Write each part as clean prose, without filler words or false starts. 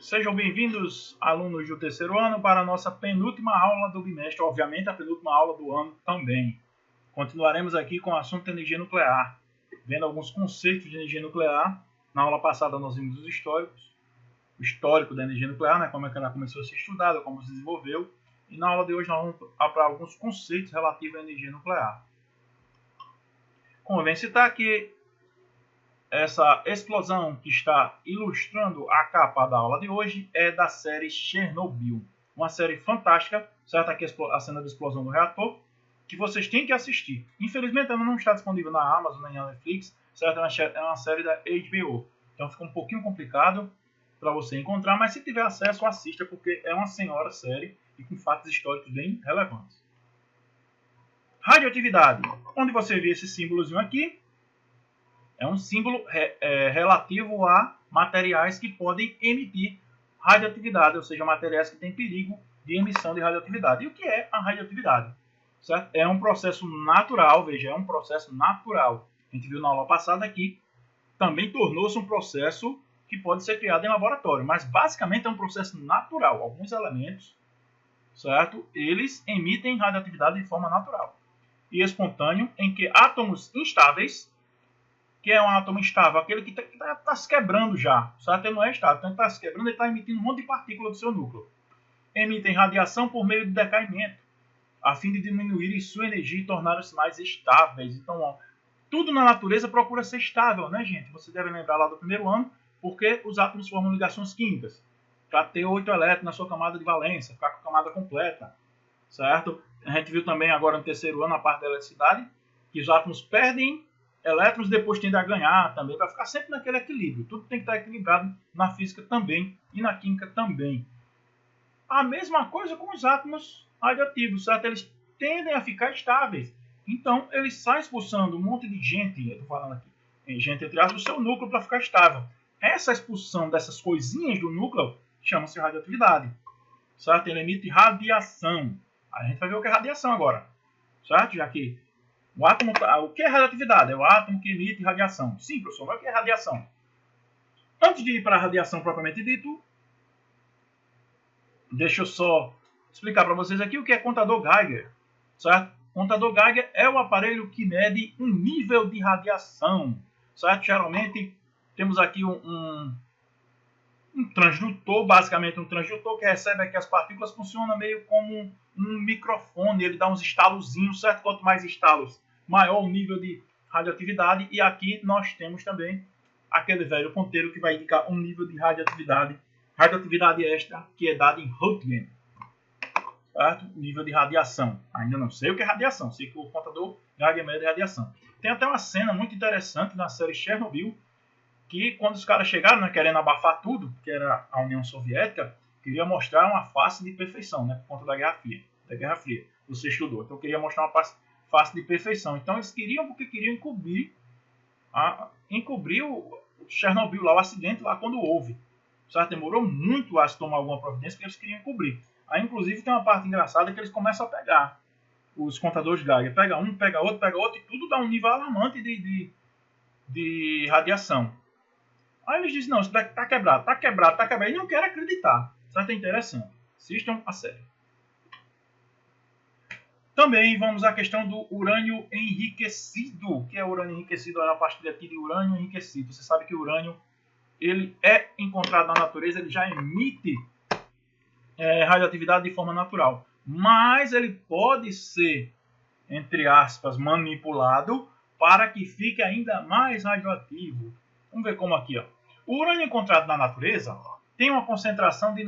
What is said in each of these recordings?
Sejam bem-vindos, alunos do terceiro ano, para a nossa penúltima aula do bimestre, obviamente a penúltima aula do ano também. Continuaremos aqui com o assunto de energia nuclear, vendo alguns conceitos de energia nuclear. Na aula passada nós vimos os históricos, o histórico da energia nuclear, né, como é que ela começou a ser estudada, como se desenvolveu. E na aula de hoje nós vamos para alguns conceitos relativos à energia nuclear. Convém citar que essa explosão que está ilustrando a capa da aula de hoje é da série Chernobyl. Uma série fantástica, certo? Aqui a cena da explosão do reator, que vocês têm que assistir. Infelizmente ela não está disponível na Amazon nem na Netflix, certo? É uma série da HBO. Então fica um pouquinho complicado para você encontrar, mas se tiver acesso, assista, porque é uma senhora série e com fatos históricos bem relevantes. Radioatividade. Onde você vê esse símbolozinho aqui, é um símbolo relativo a materiais que podem emitir radioatividade, ou seja, materiais que têm perigo de emissão de radioatividade. E o que é a radioatividade? Certo? É um processo natural, veja, é um processo natural. A gente viu na aula passada que também tornou-se um processo que pode ser criado em laboratório, mas basicamente é um processo natural. Alguns elementos, certo? Eles emitem radioatividade de forma natural e espontâneo, em que átomos instáveis, que é um átomo instável, aquele que está se quebrando já, certo? Ele não é estável, então ele está se quebrando, ele está emitindo um monte de partículas do seu núcleo. Emitem radiação por meio de decaimento, a fim de diminuir sua energia e torná-los mais estáveis. Então, ó, tudo na natureza procura ser estável, né, gente? Você deve lembrar lá do primeiro ano, porque os átomos formam ligações químicas, para ter 8 elétrons na sua camada de valência, ficar com a camada completa, certo? A gente viu também agora no terceiro ano, a parte da eletricidade, que os átomos perdem elétrons, depois tendem a ganhar também, vai ficar sempre naquele equilíbrio. Tudo tem que estar equilibrado na física também e na química também. A mesma coisa com os átomos radioativos, certo? Eles tendem a ficar estáveis. Então, eles saem expulsando um monte de gente, eu estou falando aqui, gente entre aspas, do seu núcleo para ficar estável. Essa expulsão dessas coisinhas do núcleo chama-se radioatividade, certo? Ele emite radiação. A gente vai ver o que é radiação agora, certo? Já que o átomo, o que é radioatividade? É o átomo que emite radiação. Sim, professor, mas o que é radiação? Antes de ir para a radiação propriamente dito, deixa eu só explicar para vocês aqui o que é contador Geiger, certo? Contador Geiger é o aparelho que mede um nível de radiação, certo? Geralmente temos aqui um transdutor, basicamente um transdutor que recebe aqui as partículas, funciona meio como um microfone, ele dá uns estalozinhos, certo? Quanto mais estalos, maior o nível de radioatividade. E aqui nós temos também aquele velho ponteiro que vai indicar um nível de radioatividade extra, que é dado em Röntgen, certo? Nível de radiação. Ainda não sei o que é radiação, sei que o contador Geiger mede radiação. Tem até uma cena muito interessante na série Chernobyl, que quando os caras chegaram, né, querendo abafar tudo, que era a União Soviética, queria mostrar uma face de perfeição, né, por conta da Guerra Fria. Você estudou, então queria mostrar uma face de perfeição. Então eles queriam, porque queriam encobrir o Chernobyl lá, o acidente lá quando houve. Certo? Demorou muito a se tomar alguma providência, porque eles queriam encobrir. Aí inclusive tem uma parte engraçada que eles começam a pegar os contadores de Geiger. Pega um, pega outro, e tudo dá um nível alarmante de radiação. Aí eles dizem, não, isso daqui tá quebrado. E não quero acreditar. Certo? É interessante. Assistam a série. Também vamos à questão do urânio enriquecido. O que é urânio enriquecido? É a partilha aqui de urânio enriquecido. Você sabe que o urânio ele é encontrado na natureza, ele já emite radioatividade de forma natural. Mas ele pode ser, entre aspas, manipulado para que fique ainda mais radioativo. Vamos ver como aqui, ó. O urânio encontrado na natureza tem uma concentração de...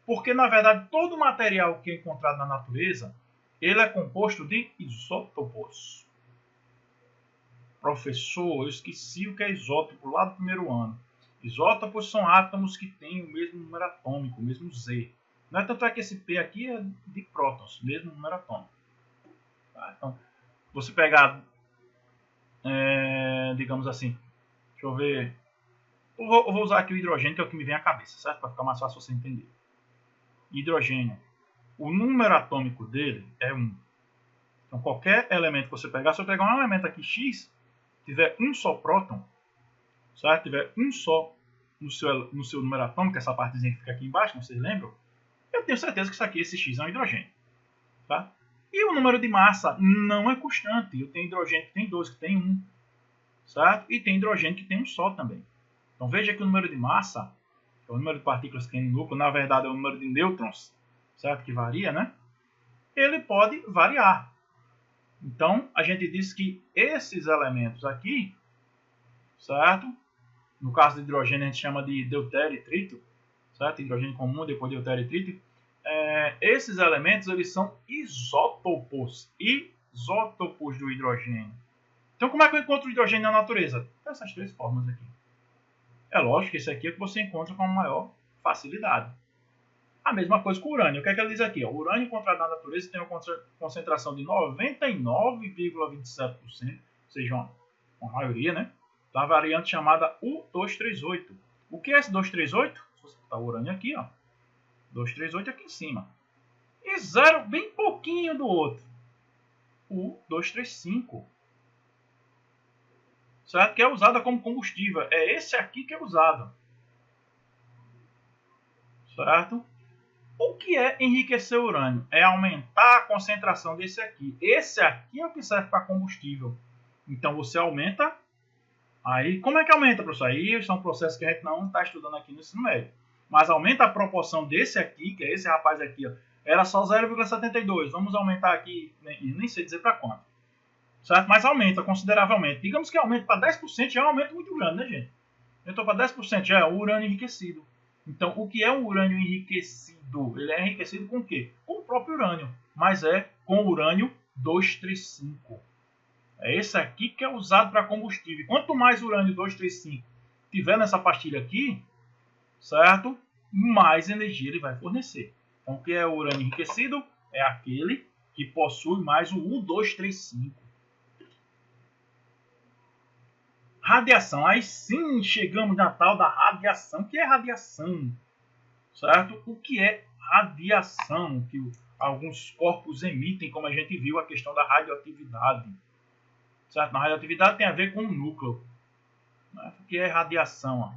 Porque, na verdade, todo material que é encontrado na natureza, ele é composto de isótopos. Professor, eu esqueci o que é isótopo lá do primeiro ano. Isótopos são átomos que têm o mesmo número atômico, o mesmo Z. Não é tanto que esse P aqui é de prótons, mesmo número atômico. Tá? Então, você pegar, digamos assim, deixa eu ver... Eu vou usar aqui o hidrogênio, que é o que me vem à cabeça, certo? Para ficar mais fácil você entender. Hidrogênio. O número atômico dele é 1. Então, qualquer elemento que você pegar, se eu pegar um elemento aqui X, tiver um só próton, certo? Tiver um só no seu número atômico, essa partezinha que fica aqui embaixo, não vocês lembram? Eu tenho certeza que isso aqui, esse X é um hidrogênio. Tá? E o número de massa não é constante. Eu tenho hidrogênio que tem 2, que tem 1. Certo? E tem hidrogênio que tem um só também. Então veja que o número de massa, que é o número de partículas que tem no núcleo, na verdade é o número de nêutrons, certo? Que varia, né? Ele pode variar. Então a gente diz que esses elementos aqui, certo? No caso do hidrogênio a gente chama de deutério e trítio, certo? Hidrogênio comum, depois deutério e trítio. Esses elementos eles são isótopos do hidrogênio. Então como é que eu encontro o hidrogênio na natureza? Essas três formas aqui. É lógico que esse aqui é que você encontra com maior facilidade. A mesma coisa com o urânio. O que é que ele diz aqui? O urânio encontrado na natureza tem uma concentração de 99,27%, ou seja, uma maioria, né? Da variante chamada U238. O que é esse 238? Se você botar o urânio aqui, ó, 238 aqui em cima. E zero bem pouquinho do outro. U235. Certo? Que é usada como combustível. É esse aqui que é usado. Certo? O que é enriquecer o urânio? É aumentar a concentração desse aqui. Esse aqui é o que serve para combustível. Então você aumenta. Aí, como é que aumenta, professor? Aí são processos que a gente não está estudando aqui no ensino médio. Mas aumenta a proporção desse aqui, que é esse rapaz aqui, ó. Era só 0,72. Vamos aumentar aqui, nem sei dizer para quanto. Certo? Mas aumenta consideravelmente. Digamos que aumenta para 10%, já é um aumento muito grande, né, gente? Então, para 10% já é o urânio enriquecido. Então, o que é um urânio enriquecido? Ele é enriquecido com o quê? Com o próprio urânio, mas é com urânio 235. É esse aqui que é usado para combustível. Quanto mais urânio 235 tiver nessa pastilha aqui, certo? Mais energia ele vai fornecer. Então, o que é o urânio enriquecido? É aquele que possui mais o U235. Radiação. Aí sim chegamos na tal da radiação. O que é radiação? Certo? O que é radiação? Que alguns corpos emitem, como a gente viu, a questão da radioatividade. Certo? Na radioatividade tem a ver com o núcleo. O que é radiação?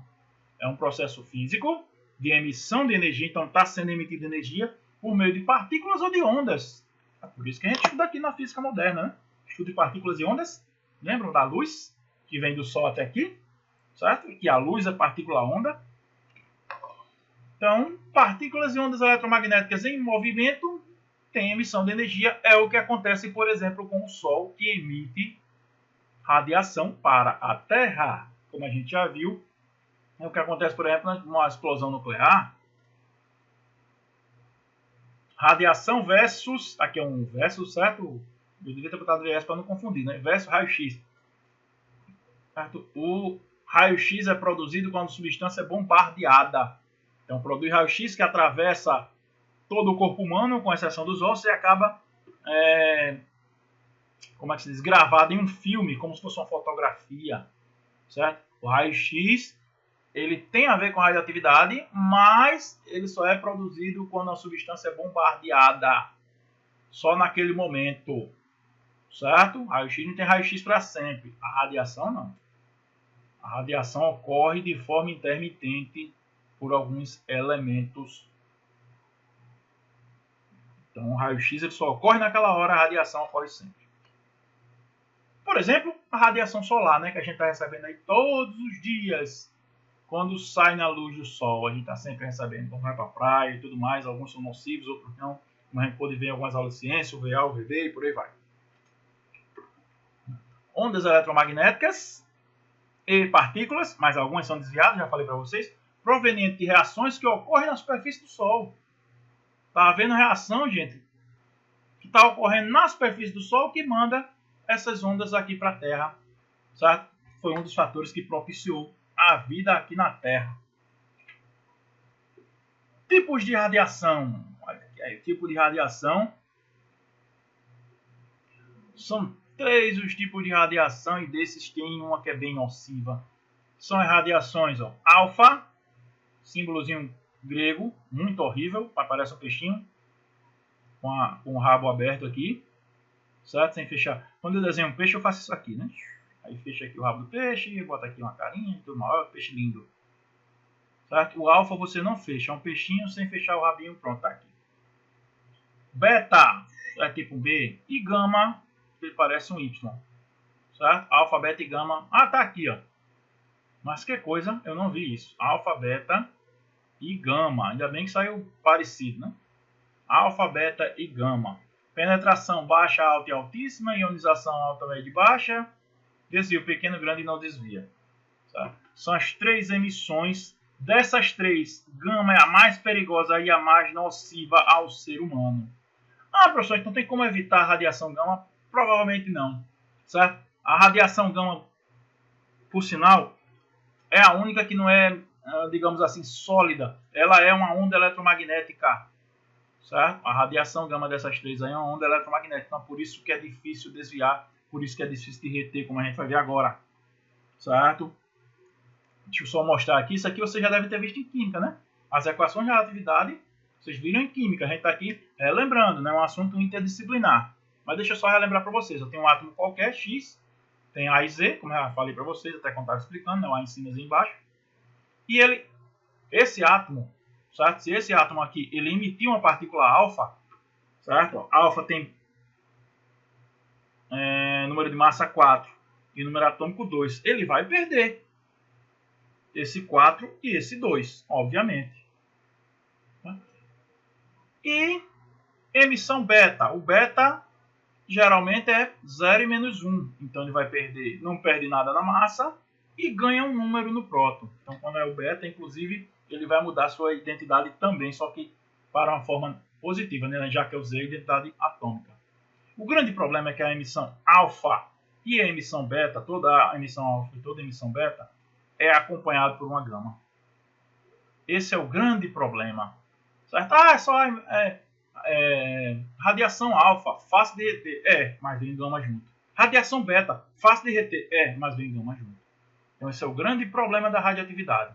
É um processo físico de emissão de energia. Então está sendo emitida energia por meio de partículas ou de ondas. É por isso que a gente estuda aqui na física moderna. Né? Estudo de partículas e ondas. Lembram da luz? Que vem do Sol até aqui, certo? E que a luz é partícula-onda. Então, partículas e ondas eletromagnéticas em movimento têm emissão de energia. É o que acontece, por exemplo, com o Sol, que emite radiação para a Terra. Como a gente já viu, é o que acontece, por exemplo, numa explosão nuclear. Radiação versus... Aqui é um versus, certo? Eu devia ter botado VS para não confundir, né? Versus raio-x. O raio-x é produzido quando a substância é bombardeada. Então, produz raio-x que atravessa todo o corpo humano, com exceção dos ossos, e acaba, como é que se diz, gravado em um filme, como se fosse uma fotografia. Certo? O raio-x ele tem a ver com radioatividade, mas ele só é produzido quando a substância é bombardeada. Só naquele momento. Certo? Raio-x não tem raio-x para sempre. A radiação não. A radiação ocorre de forma intermitente por alguns elementos. Então, o raio-x ele só ocorre naquela hora, a radiação ocorre sempre. Por exemplo, a radiação solar, né, que a gente está recebendo aí todos os dias. Quando sai na luz do sol, a gente está sempre recebendo. Quando vai para a praia e tudo mais, alguns são nocivos, outros não. Como a gente pode ver em algumas aulas de ciência, o VA, o VD e por aí vai. Ondas eletromagnéticas e partículas, mas algumas são desviadas, já falei para vocês, provenientes de reações que ocorrem na superfície do Sol. Está havendo reação, gente, que está ocorrendo na superfície do Sol que manda essas ondas aqui para a Terra. Certo? Foi um dos fatores que propiciou a vida aqui na Terra. Tipos de radiação. Olha aqui, o tipo de radiação. São 3 os tipos de radiação e desses tem uma que é bem nociva. São as radiações, ó, alfa, símbolozinho grego, muito horrível, parece um peixinho, com o rabo aberto aqui, certo? Sem fechar. Quando eu desenho um peixe, eu faço isso aqui, né? Aí fecha aqui o rabo do peixe, bota aqui uma carinha, tudo maior, peixe lindo. certo? O alfa você não fecha, é um peixinho sem fechar o rabinho, pronto, tá aqui. Beta é tipo B e gama, ele parece um Y, certo? Alfa, beta e gama, tá aqui, ó. Mas que coisa, eu não vi isso. Alfa, beta e gama, ainda bem que saiu parecido, né? Alfa, beta e gama. Penetração baixa, alta e altíssima, ionização alta, média e baixa, desvio pequeno, grande e não desvia. Tá? São as três emissões. Dessas três, gama é a mais perigosa e a mais nociva ao ser humano. Professor, então tem como evitar a radiação gama? Provavelmente não. Certo? A radiação gama, por sinal, é a única que não é, digamos assim, sólida. Ela é uma onda eletromagnética. Certo? A radiação gama dessas três aí é uma onda eletromagnética. Então, por isso que é difícil desviar, por isso que é difícil de reter, como a gente vai ver agora. Certo? Deixa eu só mostrar aqui. Isso aqui você já deve ter visto em química, né? As equações de relatividade, vocês viram em química. A gente está aqui lembrando, né? É um assunto interdisciplinar. Mas deixa eu só relembrar para vocês. Eu tenho um átomo qualquer, X, tem A e Z, como eu já falei para vocês, até quando estava explicando, né? O A em cima e Z embaixo. E esse átomo, certo? Se esse átomo aqui, ele emitir uma partícula alfa, certo? Alfa tem número de massa 4 e número atômico 2. Ele vai perder esse 4 e esse 2, obviamente. E emissão beta. O beta geralmente é 0 e menos 1. Então ele vai perder, não perde nada na massa e ganha um número no próton. Então quando é o beta, inclusive, ele vai mudar sua identidade também, só que para uma forma positiva, né? Já que eu usei a identidade atômica. O grande problema é que a emissão alfa e a emissão beta, toda a emissão alfa e toda a emissão beta, é acompanhado por uma gama. Esse é o grande problema. Certo? É só radiação alfa, fácil de reter. Mas vem gama junto. Radiação beta, fácil de reter. Mas vem gama junto. Então esse é o grande problema da radioatividade.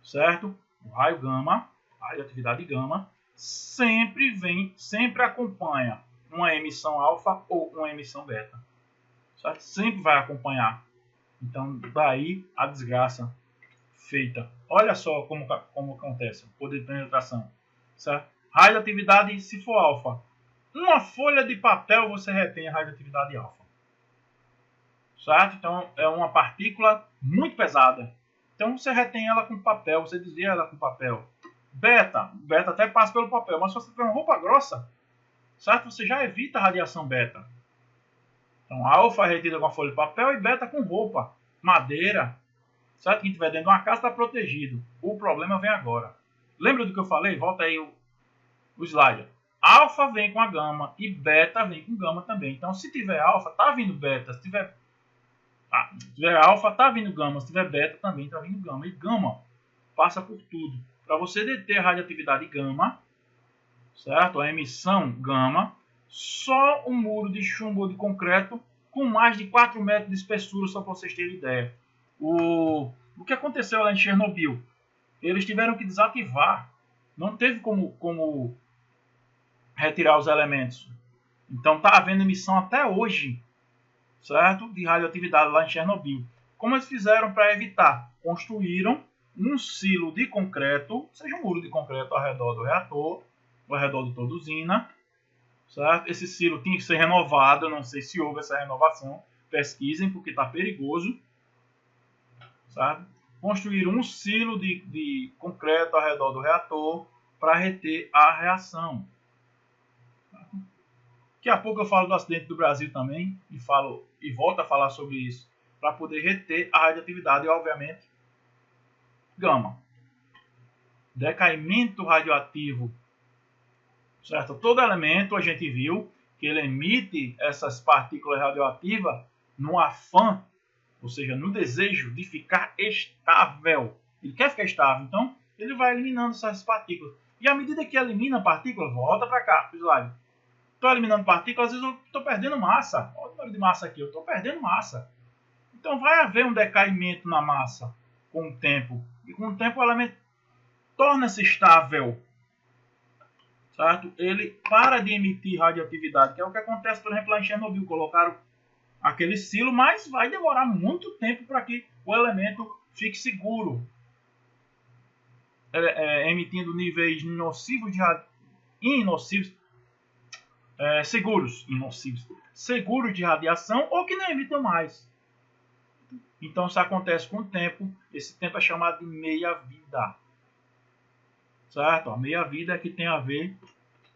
Certo? O raio gama, a radioatividade gama, sempre acompanha uma emissão alfa ou uma emissão beta. Certo? Sempre vai acompanhar. Então, daí a desgraça feita. Olha só como acontece o poder de penetração. Certo? Radioatividade, se for alfa. Uma folha de papel você retém a radioatividade alfa. Certo? Então, é uma partícula muito pesada. Então, você retém ela com papel, você desvia ela com papel. Beta até passa pelo papel, mas se você tiver uma roupa grossa, certo? Você já evita a radiação beta. Então, alfa é retida com a folha de papel e beta com roupa, madeira. Certo? Quem estiver dentro de uma casa está protegido. O problema vem agora. Lembra do que eu falei? Volta aí o slide. Alfa vem com a gama e beta vem com gama também. Então, se tiver alfa, tá vindo beta. Se tiver alfa, tá vindo gama. Se tiver beta, também tá vindo gama. E gama passa por tudo. Para você deter a radioatividade gama, certo? A emissão gama, só um muro de chumbo ou de concreto com mais de 4 metros de espessura, só para vocês terem ideia. O que aconteceu lá em Chernobyl? Eles tiveram que desativar. Não teve como retirar os elementos. Então está havendo emissão até hoje, certo? De radioatividade lá em Chernobyl. Como eles fizeram para evitar? Construíram um silo de concreto, ou seja, um muro de concreto ao redor do reator, ao redor de toda a usina, certo? Esse silo tinha que ser renovado. Eu não sei se houve essa renovação. Pesquisem, porque está perigoso. Sabe? Construíram um silo de concreto ao redor do reator para reter a reação. Daqui a pouco eu falo do acidente do Brasil também e volto a falar sobre isso para poder reter a radioatividade e, obviamente, gama. Decaimento radioativo. Certo? Todo elemento a gente viu que ele emite essas partículas radioativas no afã, ou seja, no desejo de ficar estável. Ele quer ficar estável, então ele vai eliminando essas partículas. E à medida que elimina partículas, volta para cá, slide. Estou eliminando partículas, às vezes eu estou perdendo massa. Olha o número de massa aqui, eu estou perdendo massa. Então vai haver um decaimento na massa com o tempo. E com o tempo o elemento torna-se estável. Certo? Ele para de emitir radioatividade, que é o que acontece, por exemplo, lá em Chernobyl. Colocaram aquele silo, mas vai demorar muito tempo para que o elemento fique seguro. emitindo níveis nocivos seguros de radiação, ou que não emitam mais. Então, isso acontece com o tempo. Esse tempo é chamado de meia-vida. Certo? A meia-vida é que tem a ver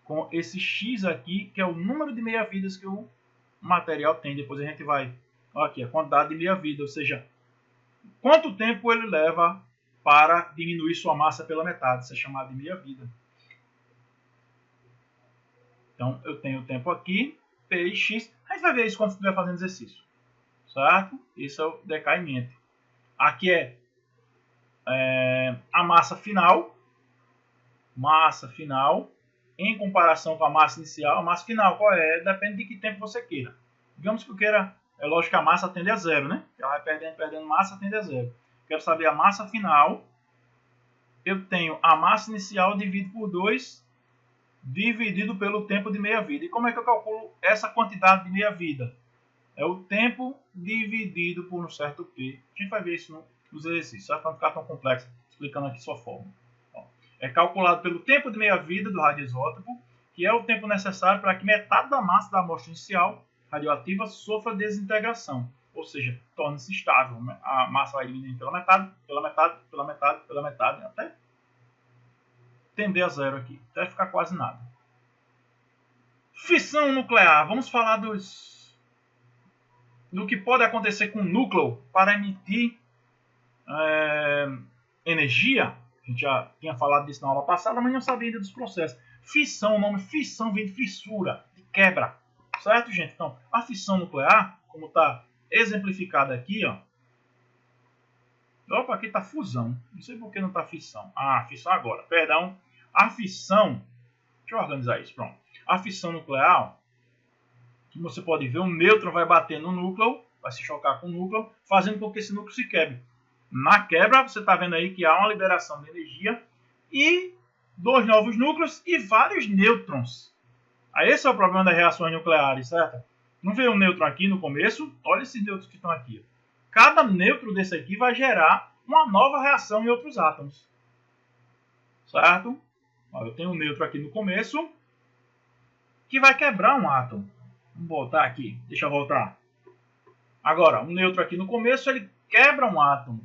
com esse X aqui, que é o número de meia-vidas que o material tem. Depois a gente vai... Aqui, a quantidade de meia-vida, ou seja, quanto tempo ele leva para diminuir sua massa pela metade. Isso é chamado de meia-vida. Então, eu tenho o tempo aqui, P e X. A gente vai ver isso quando estiver fazendo exercício. Certo? Isso é o decaimento. Aqui é a massa final. Massa final em comparação com a massa inicial. A massa final qual é? Depende de que tempo você queira. Digamos que eu queira... É lógico que a massa tende a zero, né? Ela vai perdendo massa, tende a zero. Quero saber a massa final. Eu tenho a massa inicial dividido por 2, dividido pelo tempo de meia-vida. E como é que eu calculo essa quantidade de meia-vida? É o tempo dividido por um certo P. A gente vai ver isso nos exercícios, para não ficar tão complexo, explicando aqui sua forma. É calculado pelo tempo de meia-vida do radioisótopo, que é o tempo necessário para que metade da massa da amostra inicial radioativa sofra desintegração, ou seja, torne-se estável. A massa vai diminuindo pela metade, pela metade, pela metade, pela metade, até tender a zero aqui, até ficar quase nada. Fissão nuclear. Vamos falar do que pode acontecer com o núcleo para emitir energia. A gente já tinha falado disso na aula passada, mas não sabia ainda dos processos. Fissão, o nome fissão vem de fissura, de quebra. Certo, gente? Então, a fissão nuclear, como está exemplificada aqui, ó. Opa, aqui está fusão. Não sei por que não está fissão. Ah, fissão agora. Perdão. A fissão... Deixa eu organizar isso. Pronto. A fissão nuclear, como você pode ver, um nêutron vai bater no núcleo, vai se chocar com o núcleo, fazendo com que esse núcleo se quebre. Na quebra, você está vendo aí que há uma liberação de energia e 2 novos núcleos e vários nêutrons. Aí esse é o problema das reações nucleares, certo? Não veio um nêutron aqui no começo? Olha esses nêutrons que estão aqui. Cada nêutron desse aqui vai gerar uma nova reação em outros átomos. Certo? Eu tenho um nêutron aqui no começo que vai quebrar um átomo. Vamos voltar aqui. Deixa eu voltar. Agora, um nêutron aqui no começo, ele quebra um átomo.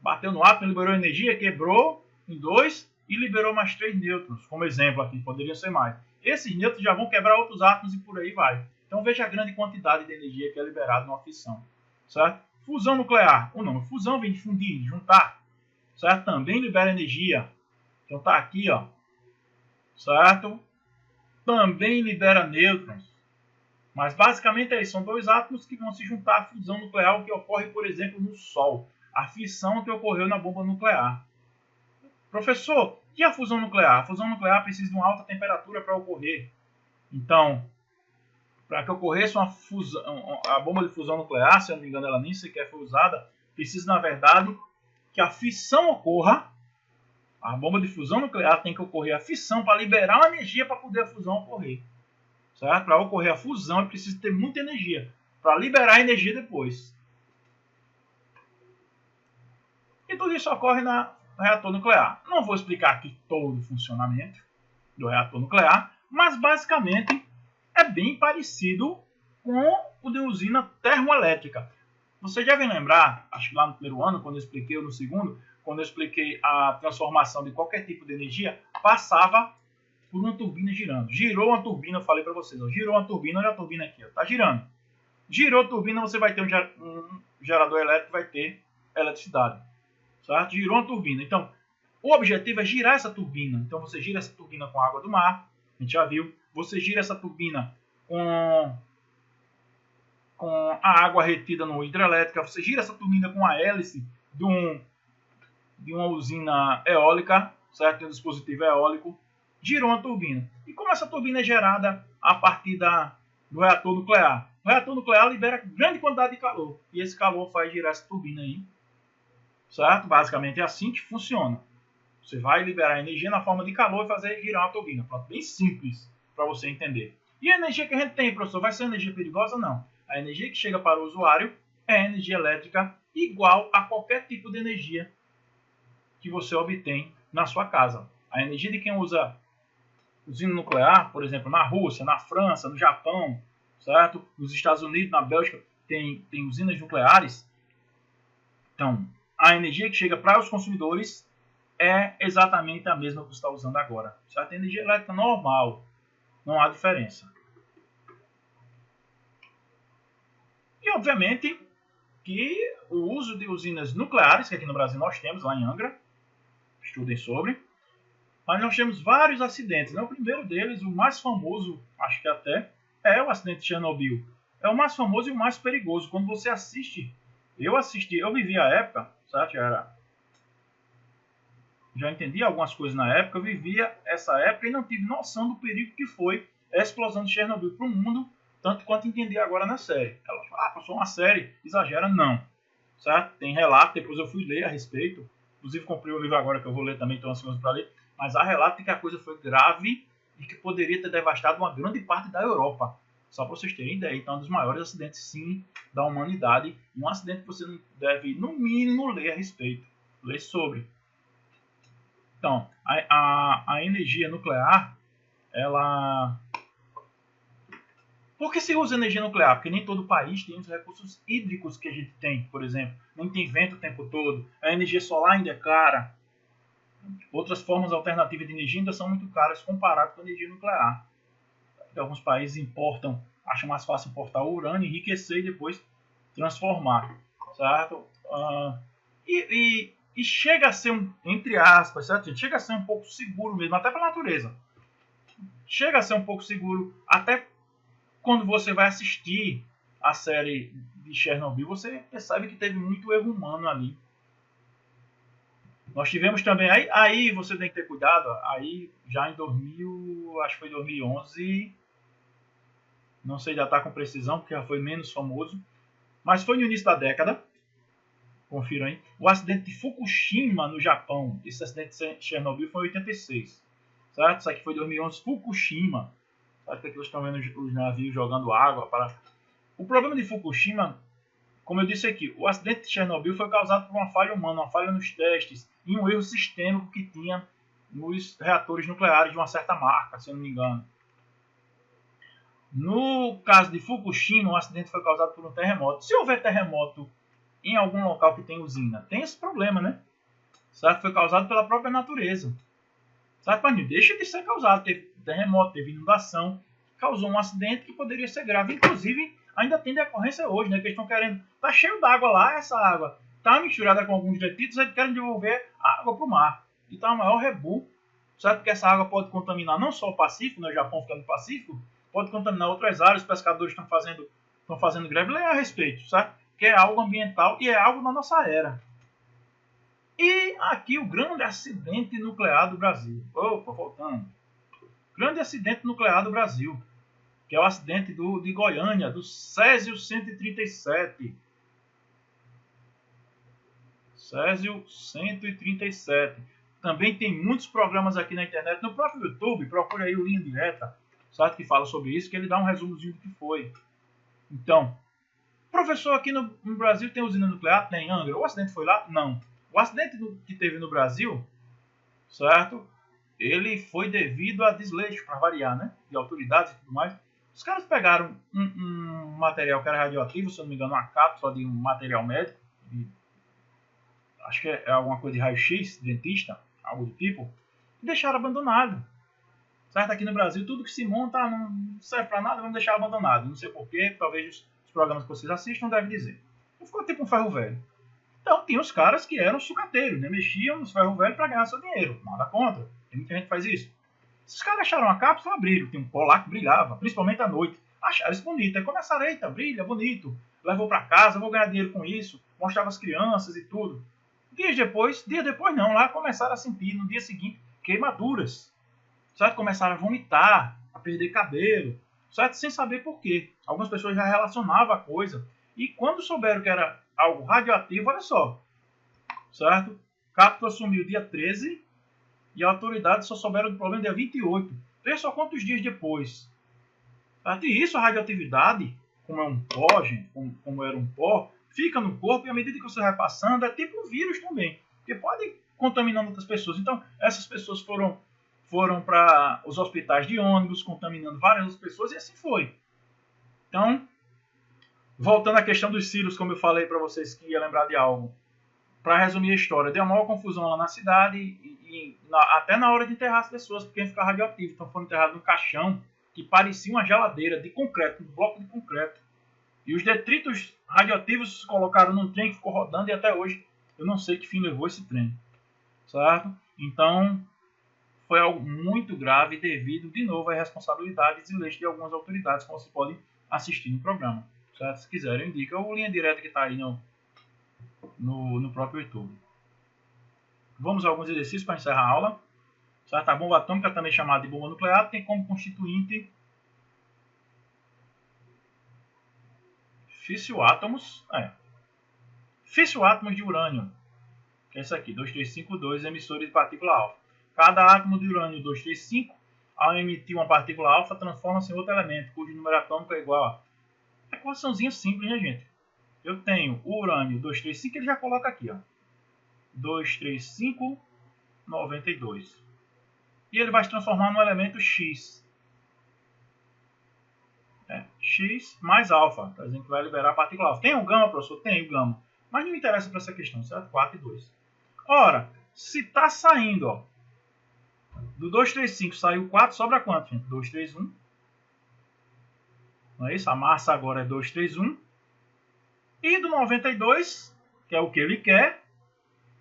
Bateu no átomo, liberou energia, quebrou em 2 e liberou mais 3 nêutrons. Como exemplo aqui, poderiam ser mais. Esses nêutrons já vão quebrar outros átomos e por aí vai. Então veja a grande quantidade de energia que é liberada numa fissão. Certo? Fusão nuclear. O nome fusão vem de fundir, de juntar. Certo? Também libera energia. Então tá aqui, ó. Certo? Também libera nêutrons. Mas basicamente é isso. São 2 átomos que vão se juntar à fusão nuclear, que ocorre, por exemplo, no Sol. A fissão que ocorreu na bomba nuclear. Professor, e a fusão nuclear? A fusão nuclear precisa de uma alta temperatura para ocorrer. Então, para que ocorresse uma fusão, a bomba de fusão nuclear, se eu não me engano, ela nem sequer foi usada, precisa, na verdade, que a fissão ocorra. A bomba de fusão nuclear tem que ocorrer a fissão para liberar uma energia para poder a fusão ocorrer. Certo? Para ocorrer a fusão, é preciso ter muita energia para liberar a energia depois. E tudo isso ocorre no reator nuclear. Não vou explicar aqui todo o funcionamento do reator nuclear, mas basicamente é bem parecido com o de usina termoelétrica. Vocês devem lembrar, acho que lá no primeiro ano, quando eu expliquei, ou no segundo, quando eu expliquei a transformação de qualquer tipo de energia, passava por uma turbina girando. Girou uma turbina, eu falei para vocês, ó, girou uma turbina, olha a turbina aqui, está girando. Girou a turbina, você vai ter um gerador elétrico, vai ter eletricidade. Certo? Girou uma turbina. Então, o objetivo é girar essa turbina. Então, você gira essa turbina com água do mar, a gente já viu. Você gira essa turbina com a água retida no hidrelétrica. Você gira essa turbina com a hélice de uma usina eólica, certo? De um dispositivo eólico. Girou uma turbina. E como essa turbina é gerada a partir do reator nuclear? O reator nuclear libera grande quantidade de calor. E esse calor faz girar essa turbina aí. Certo? Basicamente é assim que funciona. Você vai liberar energia na forma de calor e fazer girar uma turbina. Pronto, bem simples para você entender. E a energia que a gente tem, professor, vai ser energia perigosa? Não. A energia que chega para o usuário é energia elétrica igual a qualquer tipo de energia que você obtém na sua casa. A energia de quem usa usina nuclear, por exemplo, na Rússia, na França, no Japão, certo? Nos Estados Unidos, na Bélgica, tem usinas nucleares. Então, a energia que chega para os consumidores é exatamente a mesma que você está usando agora. Certo? A energia elétrica normal, não há diferença. E, obviamente, que o uso de usinas nucleares, que aqui no Brasil nós temos, lá em Angra, estudem sobre, mas nós temos vários acidentes. Né? O primeiro deles, o mais famoso, acho que até, é o acidente de Chernobyl. É o mais famoso e o mais perigoso. Quando você assiste, eu vivi a época, certo? Já entendi algumas coisas na época, eu vivia essa época e não tive noção do perigo que foi a explosão de Chernobyl para o mundo, tanto quanto entendi agora na série. Ela fala, passou uma série, exagera, não. Certo? Tem relato, depois eu fui ler a respeito, inclusive comprei o livro agora que eu vou ler também, estou ansioso para ler, mas há relato de que a coisa foi grave e que poderia ter devastado uma grande parte da Europa. Só para vocês terem ideia, então é um dos maiores acidentes, sim, da humanidade. Um acidente que você deve, no mínimo, ler a respeito, ler sobre. Então, a energia nuclear, ela... Por que se usa energia nuclear? Porque nem todo país tem os recursos hídricos que a gente tem, por exemplo. Nem tem vento o tempo todo. A energia solar ainda é cara. Outras formas alternativas de energia ainda são muito caras comparado com a energia nuclear. Alguns países importam, acham mais fácil importar o urânio, enriquecer e depois transformar. Certo? E chega a ser, entre aspas, certo? Chega a ser um pouco seguro mesmo, até para a natureza. Chega a ser um pouco seguro, até quando você vai assistir a série de Chernobyl, você percebe que teve muito erro humano ali. Nós tivemos também, aí você tem que ter cuidado, aí já em 2000, acho que foi 2011, não sei datar com precisão, porque já foi menos famoso, mas foi no início da década, confiram aí, o acidente de Fukushima no Japão. Esse acidente de Chernobyl foi em 86, certo? Isso aqui foi 2011, Fukushima. Sabe que aqui vocês estão vendo os navios jogando água para... O problema de Fukushima, como eu disse aqui, o acidente de Chernobyl foi causado por uma falha humana, uma falha nos testes e um erro sistêmico que tinha nos reatores nucleares de uma certa marca, se eu não me engano. No caso de Fukushima, o acidente foi causado por um terremoto. Se houver terremoto em algum local que tem usina, tem esse problema, né? Certo? Foi causado pela própria natureza. Certo? Mas não deixa de ser causado. Teve terremoto, teve inundação, causou um acidente que poderia ser grave. Inclusive, ainda tem decorrência hoje, né? Que eles estão querendo... Tá cheio d'água lá, essa água tá misturada com alguns detritos, eles querem devolver a água para o mar. E tá o maior rebu. Certo? Porque essa água pode contaminar não só o Pacífico, né? O Japão fica no Pacífico, pode contaminar outras áreas. Os pescadores estão fazendo greve. Leia a respeito, certo? Que é algo ambiental e é algo da nossa era. E aqui o grande acidente nuclear do Brasil. Opa, voltando. Grande acidente nuclear do Brasil, que é o acidente de Goiânia, do Césio 137. Césio 137. Também tem muitos programas aqui na internet, no próprio YouTube, procure aí o Linha Direta, certo? Que fala sobre isso, que ele dá um resumozinho do que foi. Então, professor, aqui no Brasil tem usina nuclear? Tem. Angra. O acidente foi lá? Não. O acidente que teve no Brasil, certo? Ele foi devido a desleixo, para variar, né? De autoridades e tudo mais. Os caras pegaram um material que era radioativo, se eu não me engano, uma cápsula de um material médico, acho que é alguma coisa de raio-x, dentista, algo do tipo, e deixaram abandonado. Certo? Aqui no Brasil, tudo que se monta não serve para nada, vamos deixar abandonado. Não sei porquê, talvez os programas que vocês assistam devem dizer. Então ficou tipo um ferro velho. Então, tinha os caras que eram sucateiros, né? Mexiam nos ferro velho para ganhar seu dinheiro. Nada contra. Tem muita gente que faz isso. Esses caras acharam a cápsula, abriram. Tem um pó lá que brilhava, principalmente à noite. Acharam isso bonito. Aí começaram, eita, brilha, bonito. Levou para casa, vou ganhar dinheiro com isso. Mostrava as crianças e tudo. Dia depois não, lá começaram a sentir, no dia seguinte, queimaduras. Certo? Começaram a vomitar, a perder cabelo. Certo? Sem saber por quê. Algumas pessoas já relacionavam a coisa. E quando souberam que era algo radioativo, olha só, certo? Cápsula sumiu dia 13 e a autoridade só souberam do problema dia 28. Veja só quantos dias depois. Certo? E isso, a radioatividade, como é um pó, gente, como era um pó, fica no corpo e à medida que você vai passando, é tipo um vírus também. Porque pode contaminando outras pessoas. Então, essas pessoas foram para os hospitais de ônibus, contaminando várias outras pessoas, e assim foi. Então, voltando à questão dos Círios, como eu falei para vocês que ia lembrar de algo, para resumir a história, deu uma maior confusão lá na cidade, até na hora de enterrar as pessoas, porque ia ficar radioativo. Então foram enterrados num caixão que parecia uma geladeira de concreto, um bloco de concreto. E os detritos radioativos colocaram num trem que ficou rodando, e até hoje eu não sei que fim levou esse trem. Certo? Então, foi algo muito grave devido, de novo, às responsabilidades e leis de algumas autoridades, como vocês podem assistir no programa. Certo? Se quiserem, indica o linha direta que está aí no próprio YouTube. Vamos a alguns exercícios para encerrar a aula. Certo? A bomba atômica, também chamada de bomba nuclear, tem como constituinte físsil-átomos de urânio, que é esse aqui, 2352 emissores de partícula alfa. Cada átomo de urânio 235, ao emitir uma partícula alfa, transforma-se em outro elemento, cujo número atômico é igual a... É equaçãozinha simples, né, gente? Eu tenho o urânio 235, ele já coloca aqui, ó. 235, 92. E ele vai se transformar no elemento X. X mais alfa, por exemplo, vai liberar a partícula alfa. Tem o gama, professor? Tem o gama. Mas não me interessa para essa questão, certo? 4 e 2. Ora, se está saindo, ó, do 235 saiu 4, sobra quanto, gente? 231. Não é isso? A massa agora é 231. E do 92, que é o que ele quer,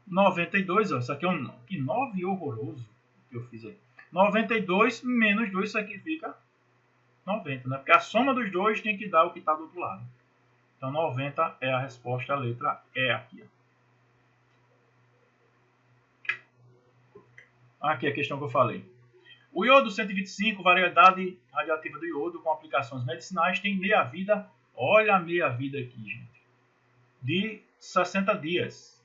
92, ó, isso aqui é um... Que 9 horroroso que eu fiz aí. 92 menos 2, isso aqui fica 90, né? Porque a soma dos dois tem que dar o que está do outro lado. Então, 90 é a resposta, a letra E aqui. Aqui é a questão que eu falei. O iodo 125, variedade radioativa do iodo com aplicações medicinais, tem meia-vida, olha a meia-vida aqui, gente, de 60 dias.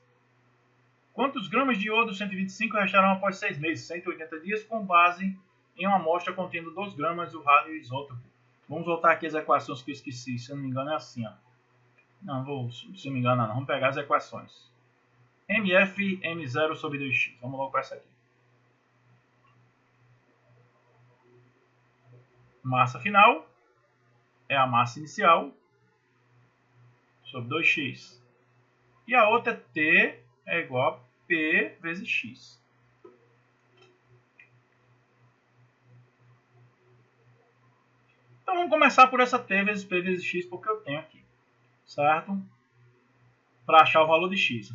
Quantos gramas de iodo 125 restarão após 6 meses, 180 dias, com base em uma amostra contendo 2 gramas do radioisótopo? Vamos voltar aqui às equações que eu esqueci, se eu não me engano é assim, ó. Não, se não me engano não, vamos pegar as equações. MF, M0 sobre 2x, vamos logo para essa aqui. Massa final é a massa inicial sobre 2x. E a outra é T é igual a P vezes X. Então vamos começar por essa T vezes P vezes X, porque eu tenho aqui. Certo? Para achar o valor de X.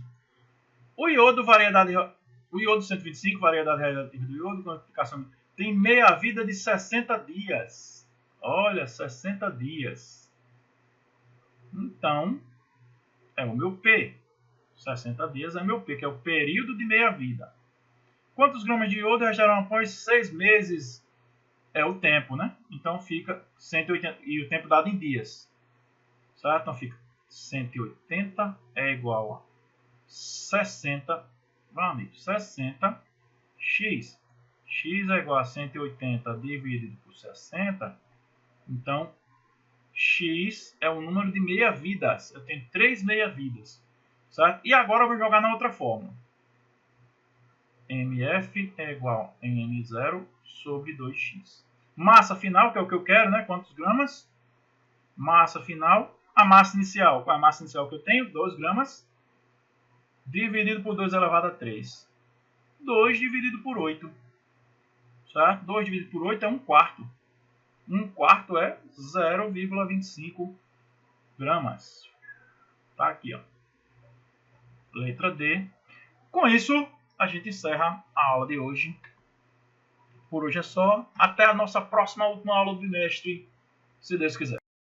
O iodo 125, variedade radioativa do iodo, com aplicação, tem meia-vida de 60 dias. Olha, 60 dias. Então, é o meu P. 60 dias é meu P, que é o período de meia-vida. Quantos gramas de iodo restarão após 6 meses? É o tempo, né? Então fica 180, e o tempo dado em dias. Certo? Então fica 180 é igual a 60, vamos, 60 x. X é igual a 180 dividido por 60. Então, x é o número de meia-vidas. Eu tenho 3 meia-vidas. Certo? E agora eu vou jogar na outra fórmula. MF é igual a M0 sobre 2x. Massa final, que é o que eu quero, né? Quantos gramas? Massa final. A massa inicial. Qual é a massa inicial que eu tenho? 2 gramas. Dividido por 2 elevado a 3. 2 dividido por 8. Certo? 2 dividido por 8 é 1/4. 1/4 é 0,25 gramas. Tá aqui, ó. Letra D. Com isso, a gente encerra a aula de hoje. Por hoje é só. Até a nossa próxima última aula do bimestre, se Deus quiser.